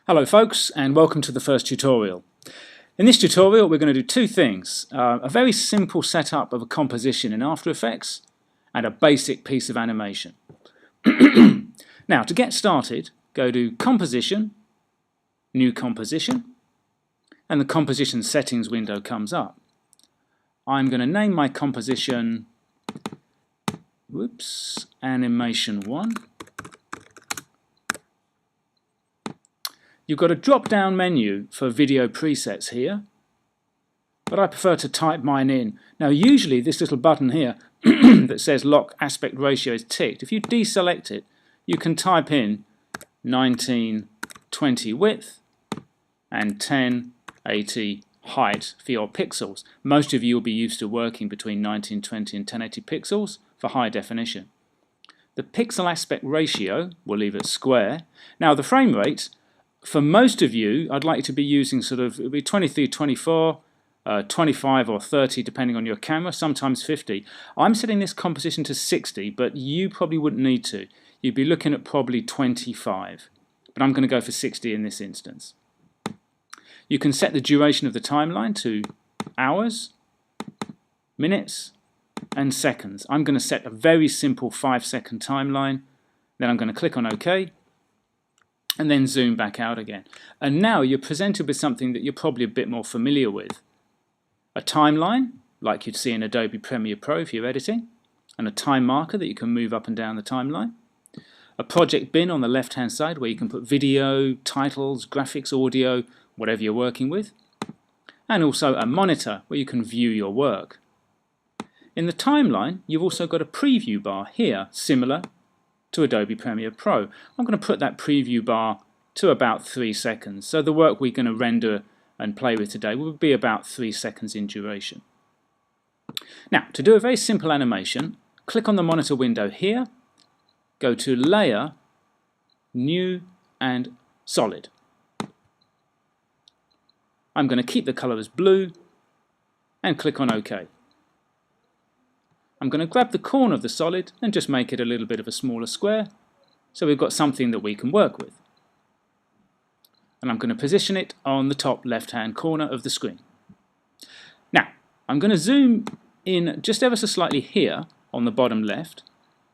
Hello folks, and welcome to the first tutorial. In this tutorial we're going to do two things. A very simple setup of a composition in After Effects and a basic piece of animation. Now to get started, go to Composition, New Composition, and the Composition Settings window comes up. I'm going to name my composition Animation 1. You've got a drop-down menu for video presets here, but I prefer to type mine in. Now usually this little button here that says Lock Aspect Ratio is ticked. If you deselect it, you can type in 1920 width and 1080 height for your pixels. Most of you will be used to working between 1920 and 1080 pixels for high definition. The pixel aspect ratio, we'll leave it square. Now the frame rate, for most of you, I'd like you to be using it'll be 23, 24, 25 or 30 depending on your camera, sometimes 50. I'm setting this composition to 60, but you probably wouldn't need to. You'd be looking at probably 25, but I'm going to go for 60 in this instance. You can set the duration of the timeline to hours, minutes and seconds. I'm going to set a very simple 5-second timeline, then I'm going to click on OK, and then zoom back out again. And now you're presented with something that you're probably a bit more familiar with. A timeline, like you'd see in Adobe Premiere Pro if you're editing, and a time marker that you can move up and down the timeline. A project bin on the left hand side where you can put video, titles, graphics, audio, whatever you're working with. And also a monitor where you can view your work. In the timeline you've also got a preview bar here, similar to Adobe Premiere Pro. I'm going to put that preview bar to about 3 seconds. So the work we're going to render and play with today will be about 3 seconds in duration. Now, to do a very simple animation, click on the monitor window here, go to Layer, New and Solid. I'm going to keep the color as blue and click on OK. I'm going to grab the corner of the solid and just make it a little bit of a smaller square so we've got something that we can work with. And I'm going to position it on the top left hand corner of the screen. Now I'm going to zoom in just ever so slightly here on the bottom left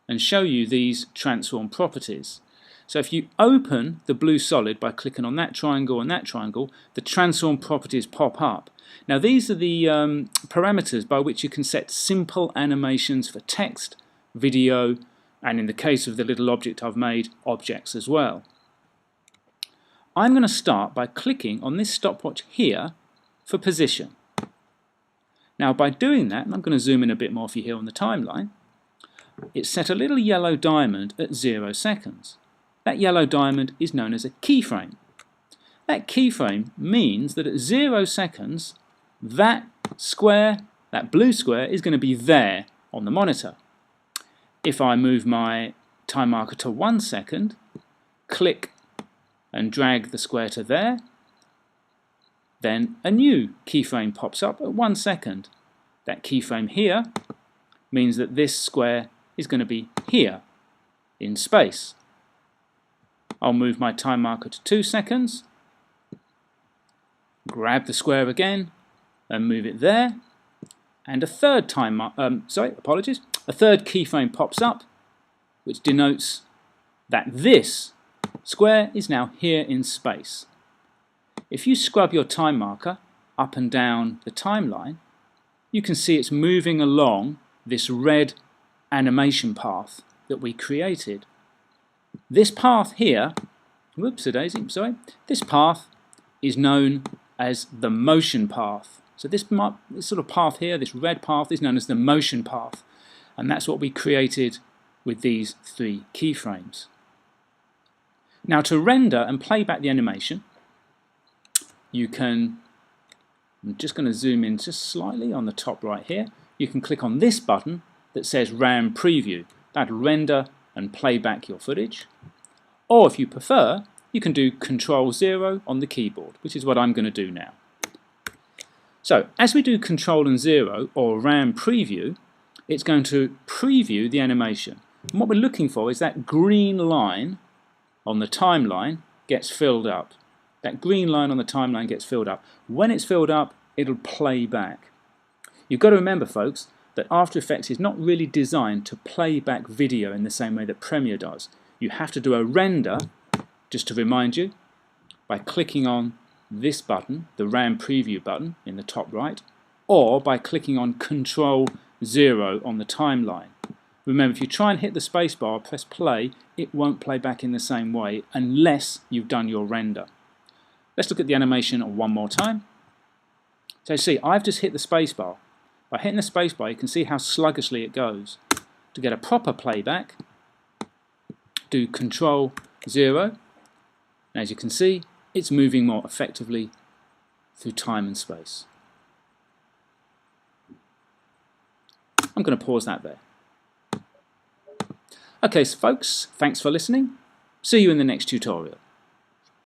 and show you these transform properties. So if you open the blue solid by clicking on that triangle and that triangle, the transform properties pop up. Now these are the parameters by which you can set simple animations for text, video, and in the case of the little object I've made, objects as well. I'm going to start by clicking on this stopwatch here for position. Now by doing that, and I'm going to zoom in a bit more for you here on the timeline, it's set a little yellow diamond at 0 seconds. That yellow diamond is known as a keyframe. That keyframe means that at 0 seconds, that square, that blue square, is going to be there on the monitor. If I move my time marker to 1 second, click and drag the square to there, then a new keyframe pops up at 1 second. That keyframe here means that this square is going to be here in space. I'll move my time marker to 2 seconds, grab the square again and move it there, and a third a third keyframe pops up which denotes that this square is now here in space. If you scrub your time marker up and down the timeline, you can see it's moving along this red animation path that we created. This path here, this path is known as the motion path. So this sort of path here, this red path, is known as the motion path, and that's what we created with these 3 keyframes. Now to render and play back the animation, you can, I'm just going to zoom in just slightly on the top right here, you can click on this button that says RAM Preview. That'll render and play back your footage. Or if you prefer, you can do Ctrl-0 on the keyboard, which is what I'm going to do now. So as we do Ctrl and 0 or RAM Preview, it's going to preview the animation. And what we're looking for is that green line on the timeline gets filled up. That green line on the timeline gets filled up. When it's filled up, it'll play back. You've got to remember, folks, that After Effects is not really designed to play back video in the same way that Premiere does. You have to do a render, just to remind you, by clicking on this button, the RAM preview button in the top right, or by clicking on Control 0 on the timeline. Remember, if you try and hit the spacebar, press play, it won't play back in the same way unless you've done your render. Let's look at the animation one more time. So see, I've just hit the spacebar. By hitting the spacebar, you can see how sluggishly it goes. To get a proper playback, do Control 0, and as you can see, it's moving more effectively through time and space. I'm going to pause that there. Okay, so folks, thanks for listening. See you in the next tutorial.